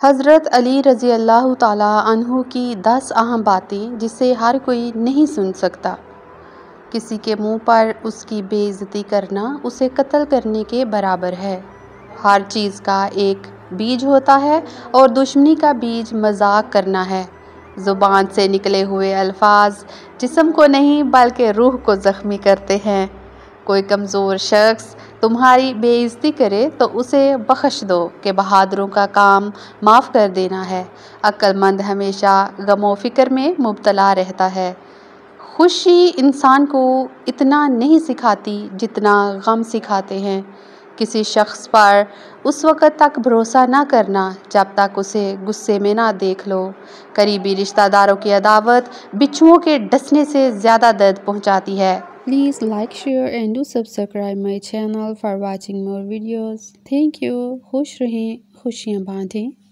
हज़रत अली रज़ी अल्लाह ताला अन्हु की 10 अहम बातें जिसे हर कोई नहीं सुन सकता। किसी के मुंह पर उसकी बेइज्जती करना उसे कत्ल करने के बराबर है। हर चीज़ का एक बीज होता है और दुश्मनी का बीज मजाक करना है। ज़ुबान से निकले हुए अल्फाज जिस्म को नहीं बल्कि रूह को ज़ख्मी करते हैं। कोई कमज़ोर शख्स तुम्हारी बेइज्जती करे तो उसे बख्श दो कि बहादुरों का काम माफ़ कर देना है। अक्लमंद हमेशा गमो फ़िक्र में मुब्तला रहता है। खुशी इंसान को इतना नहीं सिखाती जितना गम सिखाते हैं। किसी शख्स पर उस वक़्त तक भरोसा ना करना जब तक उसे गुस्से में ना देख लो। करीबी रिश्तेदारों की अदावत बिच्छुओं के डसने से ज़्यादा दर्द पहुंचाती है। Please like, share and do subscribe my channel for watching more videos. Thank you. खुश रहें, खुशियाँ बांधें।